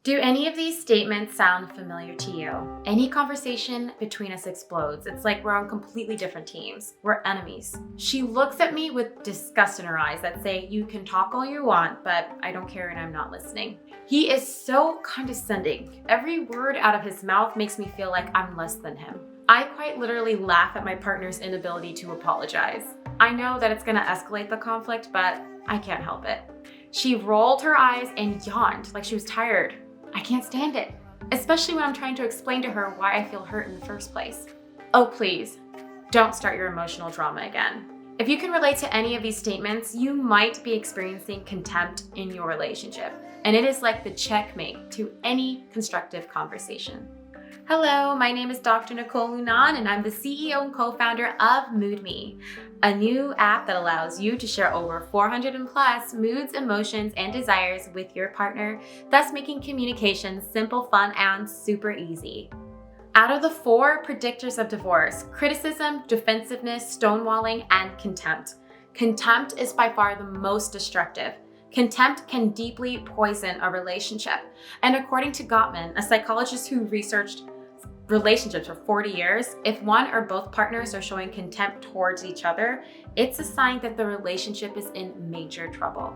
Do any of these statements sound familiar to you? Any conversation between us explodes. It's like we're on completely different teams. We're enemies. She looks at me with disgust in her eyes that say, "You can talk all you want, but I don't care and I'm not listening." He is so condescending. Every word out of his mouth makes me feel like I'm less than him. I quite literally laugh at my partner's inability to apologize. I know that it's gonna escalate the conflict, but I can't help it. She rolled her eyes and yawned like she was tired. I can't stand it, especially when I'm trying to explain to her why I feel hurt in the first place. Oh, please, don't start your emotional drama again. If you can relate to any of these statements, you might be experiencing contempt in your relationship, and it is like the checkmate to any constructive conversation. Hello, my name is Dr. Nicole Lunan, and I'm the CEO and co-founder of Moodme, a new app that allows you to share over 400 plus moods, emotions, and desires with your partner, thus making communication simple, fun, and super easy. Out of the 4 predictors of divorce, criticism, defensiveness, stonewalling, and contempt, contempt is by far the most destructive. Contempt can deeply poison a relationship. And according to Gottman, a psychologist who researched relationships for 40 years, if one or both partners are showing contempt towards each other, it's a sign that the relationship is in major trouble.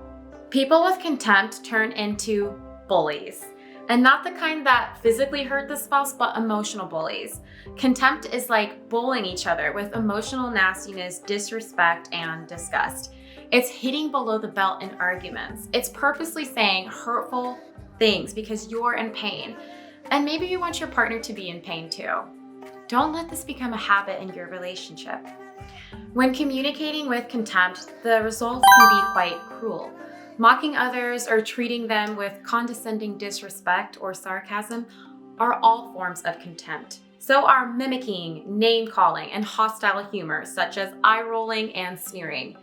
People with contempt turn into bullies, and not the kind that physically hurt the spouse, but emotional bullies. Contempt is like bullying each other with emotional nastiness, disrespect, and disgust. It's hitting below the belt in arguments. It's purposely saying hurtful things because you're in pain. And maybe you want your partner to be in pain too. Don't let this become a habit in your relationship. When communicating with contempt, the results can be quite cruel. Mocking others or treating them with condescending disrespect or sarcasm are all forms of contempt. So are mimicking, name-calling, and hostile humor, such as eye-rolling and sneering.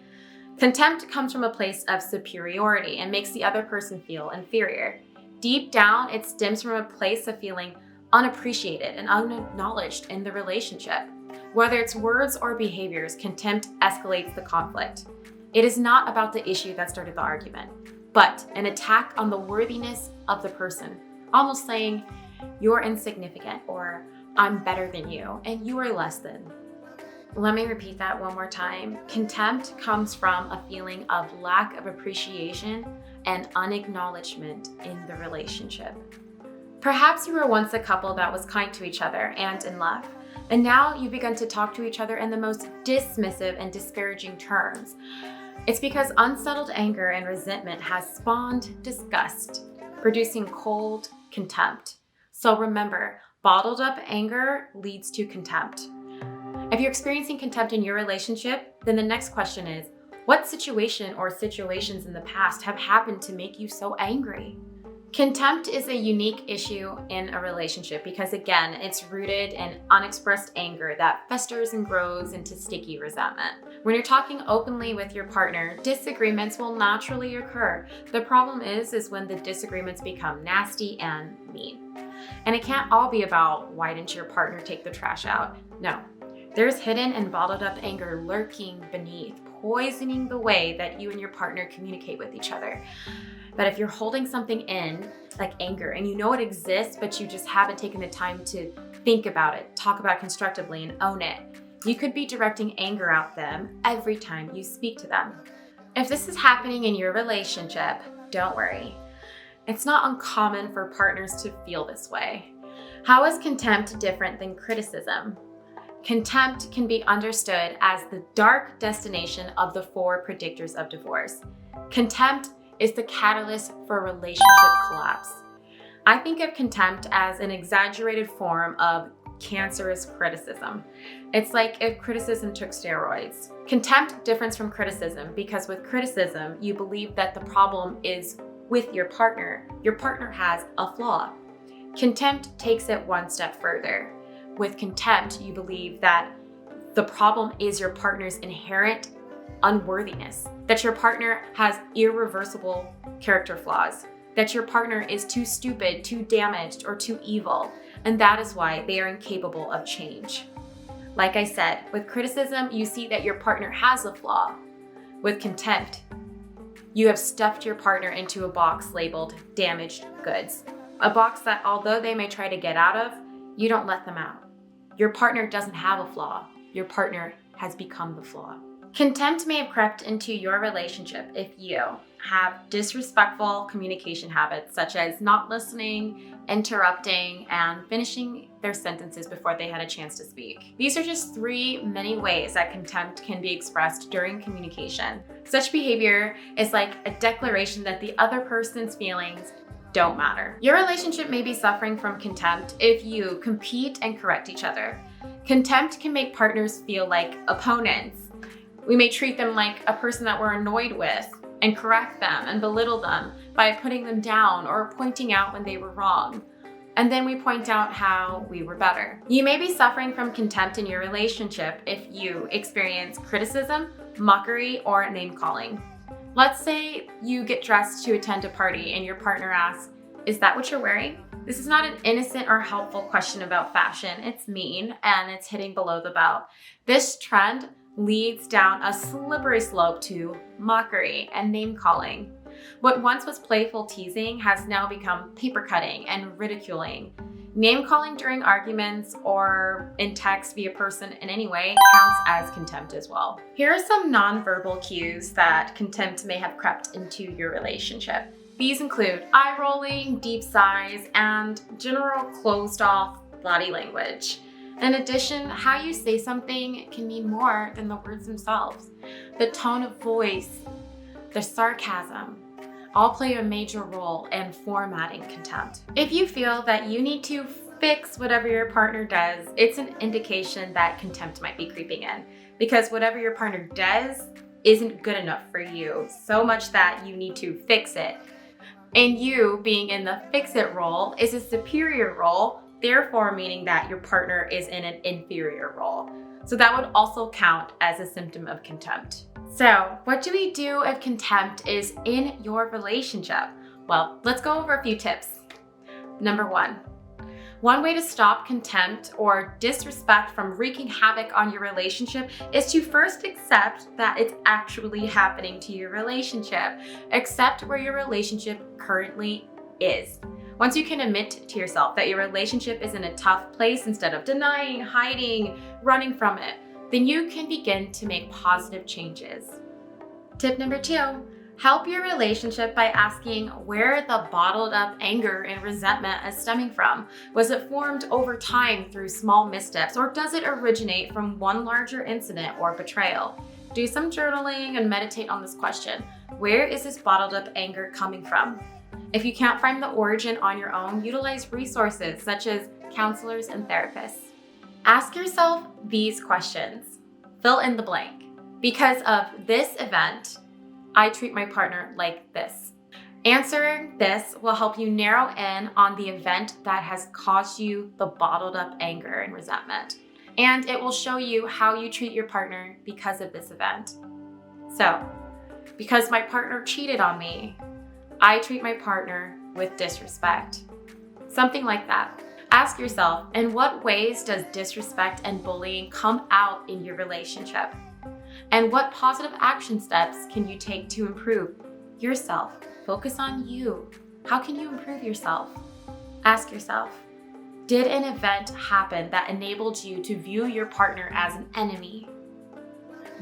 Contempt comes from a place of superiority and makes the other person feel inferior. Deep down, it stems from a place of feeling unappreciated and unacknowledged in the relationship. Whether it's words or behaviors, contempt escalates the conflict. It is not about the issue that started the argument, but an attack on the worthiness of the person, almost saying, "You're insignificant," or "I'm better than you," and "You are less than." Let me repeat that one more time. Contempt comes from a feeling of lack of appreciation and unacknowledgement in the relationship. Perhaps you were once a couple that was kind to each other and in love, and now you've begun to talk to each other in the most dismissive and disparaging terms. It's because unsettled anger and resentment has spawned disgust, producing cold contempt. So remember, bottled up anger leads to contempt. If you're experiencing contempt in your relationship, then the next question is, what situation or situations in the past have happened to make you so angry? Contempt is a unique issue in a relationship because, again, it's rooted in unexpressed anger that festers and grows into sticky resentment. When you're talking openly with your partner, disagreements will naturally occur. The problem is when the disagreements become nasty and mean. And it can't all be about, why didn't your partner take the trash out? No. There's hidden and bottled up anger lurking beneath, poisoning the way that you and your partner communicate with each other. But if you're holding something in, like anger, and you know it exists, but you just haven't taken the time to think about it, talk about it constructively, and own it, you could be directing anger at them every time you speak to them. If this is happening in your relationship, don't worry. It's not uncommon for partners to feel this way. How is contempt different than criticism? Contempt can be understood as the dark destination of the 4 predictors of divorce. Contempt is the catalyst for relationship collapse. I think of contempt as an exaggerated form of cancerous criticism. It's like if criticism took steroids. Contempt differs from criticism because with criticism, you believe that the problem is with your partner. Your partner has a flaw. Contempt takes it one step further. With contempt, you believe that the problem is your partner's inherent unworthiness, that your partner has irreversible character flaws, that your partner is too stupid, too damaged, or too evil, and that is why they are incapable of change. Like I said, with criticism, you see that your partner has a flaw. With contempt, you have stuffed your partner into a box labeled damaged goods. A box that although they may try to get out of, you don't let them out. Your partner doesn't have a flaw. Your partner has become the flaw. Contempt may have crept into your relationship if you have disrespectful communication habits, such as not listening, interrupting, and finishing their sentences before they had a chance to speak. These are just three many ways that contempt can be expressed during communication. Such behavior is like a declaration that the other person's feelings don't matter. Your relationship may be suffering from contempt if you compete and correct each other. Contempt can make partners feel like opponents. We may treat them like a person that we're annoyed with and correct them and belittle them by putting them down or pointing out when they were wrong. And then we point out how we were better. You may be suffering from contempt in your relationship if you experience criticism, mockery, or name calling. Let's say you get dressed to attend a party and your partner asks, "Is that what you're wearing?" This is not an innocent or helpful question about fashion. It's mean and it's hitting below the belt. This trend leads down a slippery slope to mockery and name calling. What once was playful teasing has now become paper cutting and ridiculing. Name calling during arguments or in text via person in any way counts as contempt as well. Here are some nonverbal cues that contempt may have crept into your relationship. These include eye rolling, deep sighs, and general closed off body language. In addition, how you say something can mean more than the words themselves. The tone of voice, the sarcasm, all play a major role in formatting contempt. If you feel that you need to fix whatever your partner does, it's an indication that contempt might be creeping in, because whatever your partner does isn't good enough for you, so much that you need to fix it. And you being in the fix-it role is a superior role, therefore meaning that your partner is in an inferior role. So that would also count as a symptom of contempt. So what do we do if contempt is in your relationship? Well, let's go over a few tips. Number one way to stop contempt or disrespect from wreaking havoc on your relationship is to first accept that it's actually happening to your relationship. Accept where your relationship currently is. Once you can admit to yourself that your relationship is in a tough place instead of denying, hiding, running from it, then you can begin to make positive changes. Tip number 2, help your relationship by asking where the bottled up anger and resentment is stemming from. Was it formed over time through small missteps, or does it originate from one larger incident or betrayal? Do some journaling and meditate on this question. Where is this bottled up anger coming from? If you can't find the origin on your own, utilize resources such as counselors and therapists. Ask yourself these questions. Fill in the blank. Because of this event, I treat my partner like this. Answering this will help you narrow in on the event that has caused you the bottled up anger and resentment. And it will show you how you treat your partner because of this event. So, because my partner cheated on me, I treat my partner with disrespect. Something like that. Ask yourself, in what ways does disrespect and bullying come out in your relationship? And what positive action steps can you take to improve yourself? Focus on you. How can you improve yourself? Ask yourself, did an event happen that enabled you to view your partner as an enemy?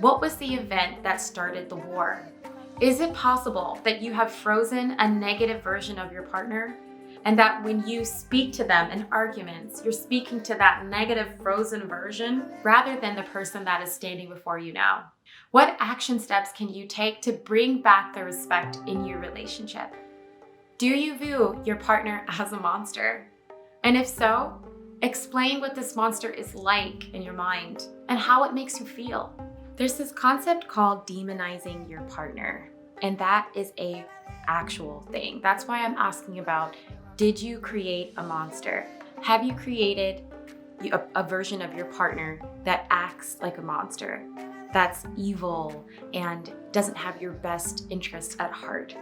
What was the event that started the war? Is it possible that you have frozen a negative version of your partner? And that when you speak to them in arguments, you're speaking to that negative frozen version rather than the person that is standing before you now? What action steps can you take to bring back the respect in your relationship? Do you view your partner as a monster? And if so, explain what this monster is like in your mind and how it makes you feel. There's this concept called demonizing your partner, and that is a actual thing. That's why I'm asking about, did you create a monster? Have you created a version of your partner that acts like a monster, that's evil and doesn't have your best interests at heart?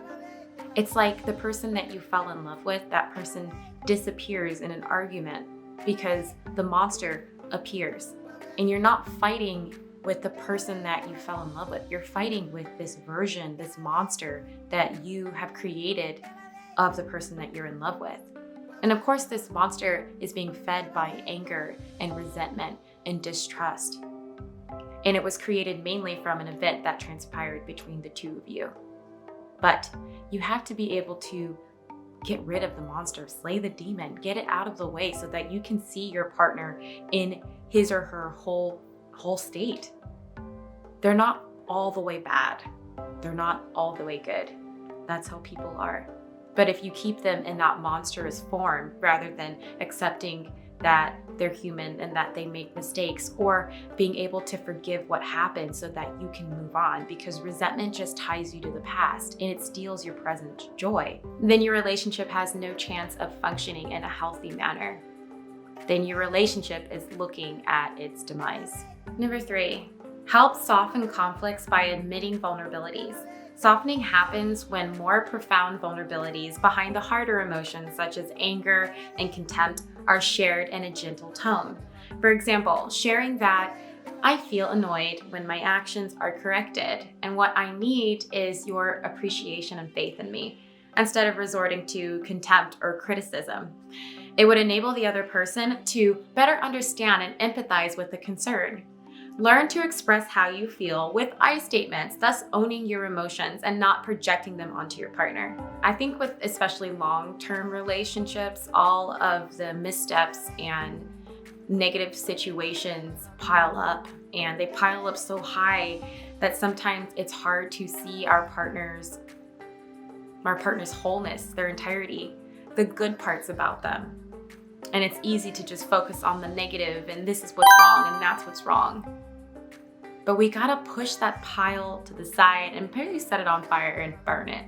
It's like the person that you fell in love with, that person disappears in an argument because the monster appears. And you're not fighting with the person that you fell in love with. You're fighting with this version, this monster that you have created of the person that you're in love with. And of course, this monster is being fed by anger and resentment and distrust. And it was created mainly from an event that transpired between the two of you. But you have to be able to get rid of the monster, slay the demon, get it out of the way so that you can see your partner in his or her whole state. They're not all the way bad. They're not all the way good. That's how people are. But if you keep them in that monstrous form, rather than accepting that they're human and that they make mistakes, or being able to forgive what happened so that you can move on, because resentment just ties you to the past and it steals your present joy, then your relationship has no chance of functioning in a healthy manner. Then your relationship is looking at its demise. Number 3, help soften conflicts by admitting vulnerabilities. Softening happens when more profound vulnerabilities behind the harder emotions, such as anger and contempt, are shared in a gentle tone. For example, sharing that I feel annoyed when my actions are corrected, and what I need is your appreciation and faith in me, instead of resorting to contempt or criticism. It would enable the other person to better understand and empathize with the concern. Learn to express how you feel with I statements, thus owning your emotions and not projecting them onto your partner. I think with especially long-term relationships, all of the missteps and negative situations pile up, and they pile up so high that sometimes it's hard to see our partner's wholeness, their entirety, the good parts about them. And it's easy to just focus on the negative and this is what's wrong and that's what's wrong. But we gotta push that pile to the side and maybe set it on fire and burn it.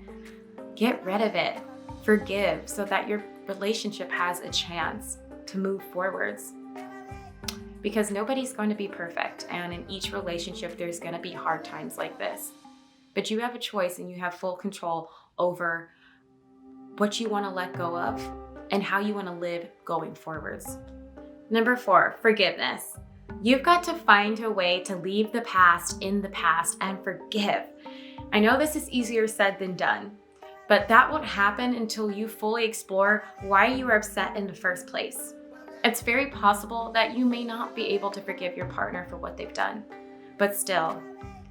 Get rid of it. Forgive so that your relationship has a chance to move forwards. Because nobody's going to be perfect, and in each relationship there's gonna be hard times like this. But you have a choice and you have full control over what you wanna let go of and how you wanna live going forwards. Number 4, forgiveness. You've got to find a way to leave the past in the past and forgive. I know this is easier said than done, but that won't happen until you fully explore why you were upset in the first place. It's very possible that you may not be able to forgive your partner for what they've done, but still,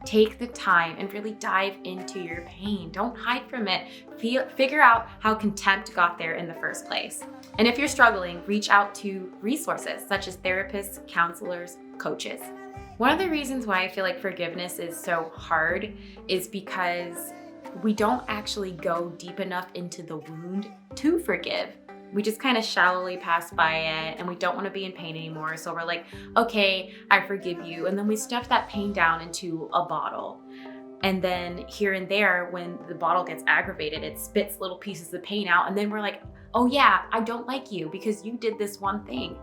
take the time and really dive into your pain. Don't hide from it. Figure out how contempt got there in the first place. And if you're struggling, reach out to resources such as therapists, counselors, coaches. One of the reasons why I feel like forgiveness is so hard is because we don't actually go deep enough into the wound to forgive. We just kind of shallowly pass by it and we don't want to be in pain anymore. So we're like, okay, I forgive you. And then we stuff that pain down into a bottle. And then here and there, when the bottle gets aggravated, it spits little pieces of pain out. And then we're like, oh yeah, I don't like you because you did this one thing.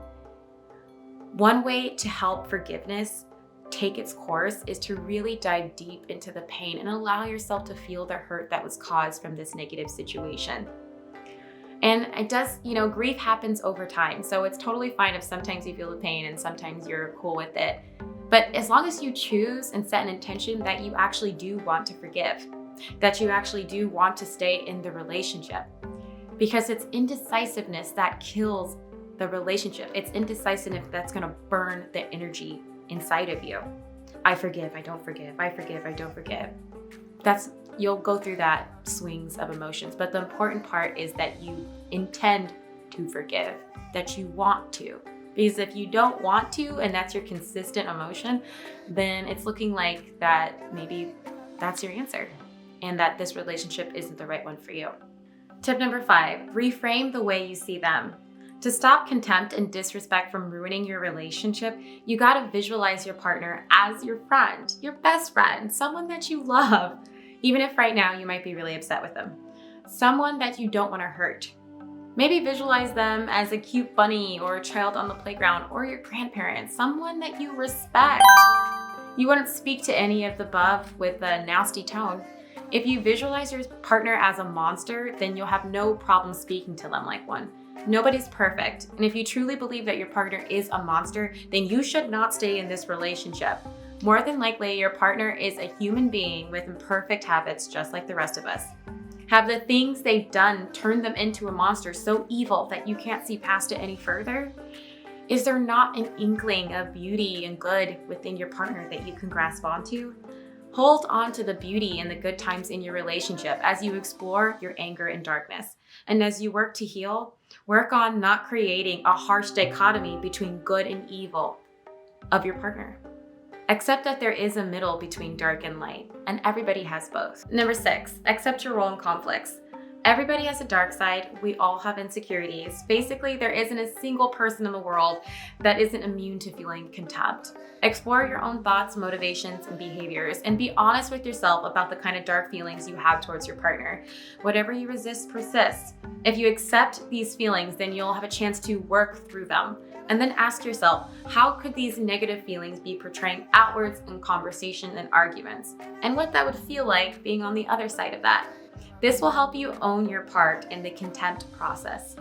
One way to help forgiveness take its course is to really dive deep into the pain and allow yourself to feel the hurt that was caused from this negative situation. And it does, grief happens over time. So it's totally fine if sometimes you feel the pain and sometimes you're cool with it. But as long as you choose and set an intention that you actually do want to forgive, that you actually do want to stay in the relationship. Because it's indecisiveness that kills the relationship. It's indecisiveness that's gonna burn the energy inside of you. I forgive, I don't forgive, I forgive, I don't forgive. You'll go through that swings of emotions, but the important part is that you intend to forgive, that you want to. Because if you don't want to, and that's your consistent emotion, then it's looking like that maybe that's your answer and that this relationship isn't the right one for you. Tip number 5, reframe the way you see them. To stop contempt and disrespect from ruining your relationship, you gotta visualize your partner as your friend, your best friend, someone that you love. Even if right now you might be really upset with them. Someone that you don't want to hurt. Maybe visualize them as a cute bunny or a child on the playground or your grandparents, someone that you respect. You wouldn't speak to any of the above with a nasty tone. If you visualize your partner as a monster, then you'll have no problem speaking to them like one. Nobody's perfect. And if you truly believe that your partner is a monster, then you should not stay in this relationship. More than likely, your partner is a human being with imperfect habits just like the rest of us. Have the things they've done turned them into a monster so evil that you can't see past it any further? Is there not an inkling of beauty and good within your partner that you can grasp onto? Hold on to the beauty and the good times in your relationship as you explore your anger and darkness. And as you work to heal, work on not creating a harsh dichotomy between good and evil of your partner. Accept that there is a middle between dark and light, and everybody has both. Number 6, accept your role in conflicts. Everybody has a dark side. We all have insecurities. Basically, there isn't a single person in the world that isn't immune to feeling contempt. Explore your own thoughts, motivations, and behaviors, and be honest with yourself about the kind of dark feelings you have towards your partner. Whatever you resist persists. If you accept these feelings, then you'll have a chance to work through them. And then ask yourself, how could these negative feelings be portraying outwards in conversation and arguments? And what that would feel like being on the other side of that. This will help you own your part in the contempt process.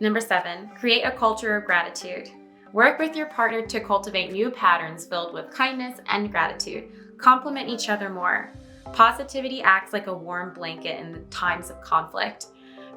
Number 7, create a culture of gratitude. Work with your partner to cultivate new patterns filled with kindness and gratitude. Compliment each other more. Positivity acts like a warm blanket in times of conflict.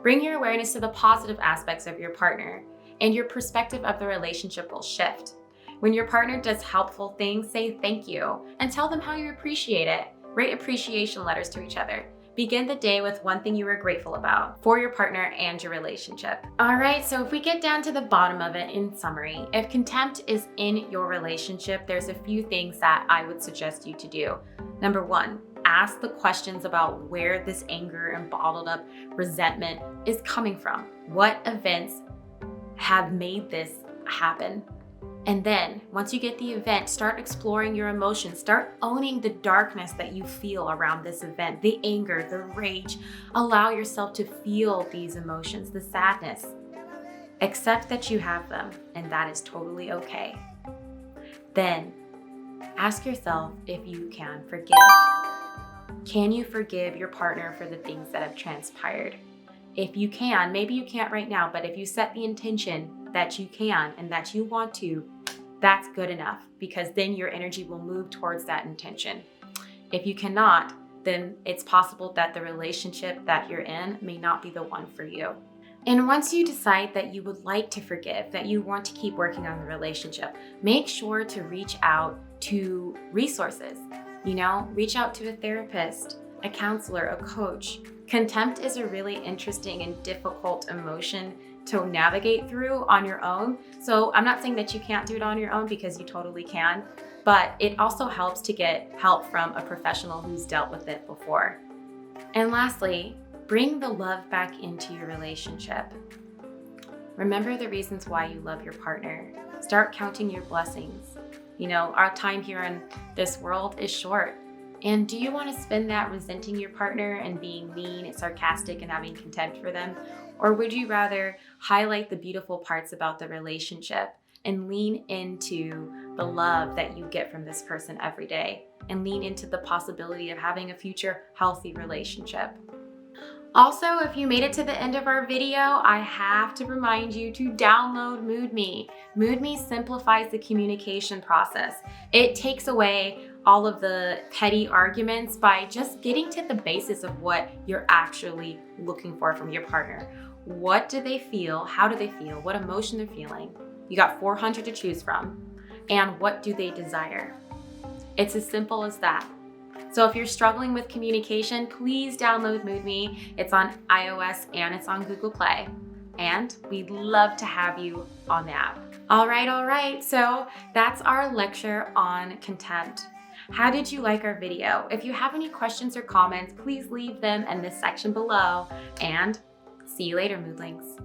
Bring your awareness to the positive aspects of your partner, and your perspective of the relationship will shift. When your partner does helpful things, say thank you and tell them how you appreciate it. Write appreciation letters to each other. Begin the day with one thing you are grateful about for your partner and your relationship. All right, so if we get down to the bottom of it, in summary, if contempt is in your relationship, there's a few things that I would suggest you to do. Number 1, ask the questions about where this anger and bottled up resentment is coming from. What events have made this happen? And then once you get the event, start exploring your emotions. Start owning the darkness that you feel around this event, the anger, the rage. Allow yourself to feel these emotions, the sadness. Accept that you have them, and that is totally okay. Then ask yourself if you can forgive. Can you forgive your partner for the things that have transpired? If you can, maybe you can't right now, but if you set the intention that you can and that you want to, that's good enough, because then your energy will move towards that intention. If you cannot, then it's possible that the relationship that you're in may not be the one for you. And once you decide that you would like to forgive, that you want to keep working on the relationship, make sure to reach out to resources. Reach out to a therapist, a counselor, a coach. Contempt is a really interesting and difficult emotion to navigate through on your own. So I'm not saying that you can't do it on your own, because you totally can, but it also helps to get help from a professional who's dealt with it before. And lastly, bring the love back into your relationship. Remember the reasons why you love your partner. Start counting your blessings. Our time here in this world is short. And do you want to spend that resenting your partner and being mean and sarcastic and having contempt for them? Or would you rather highlight the beautiful parts about the relationship and lean into the love that you get from this person every day, and lean into the possibility of having a future healthy relationship? Also, if you made it to the end of our video, I have to remind you to download Moodme. Moodme simplifies the communication process. It takes away all of the petty arguments by just getting to the basis of what you're actually looking for from your partner. What do they feel? How do they feel? What emotion they're feeling? You got 400 to choose from. And what do they desire? It's as simple as that. So if you're struggling with communication, please download Moodme. It's on iOS and it's on Google Play. And we'd love to have you on the app. All right. So that's our lecture on contempt. How did you like our video? If you have any questions or comments, please leave them in this section below. And see you later, Moodlings.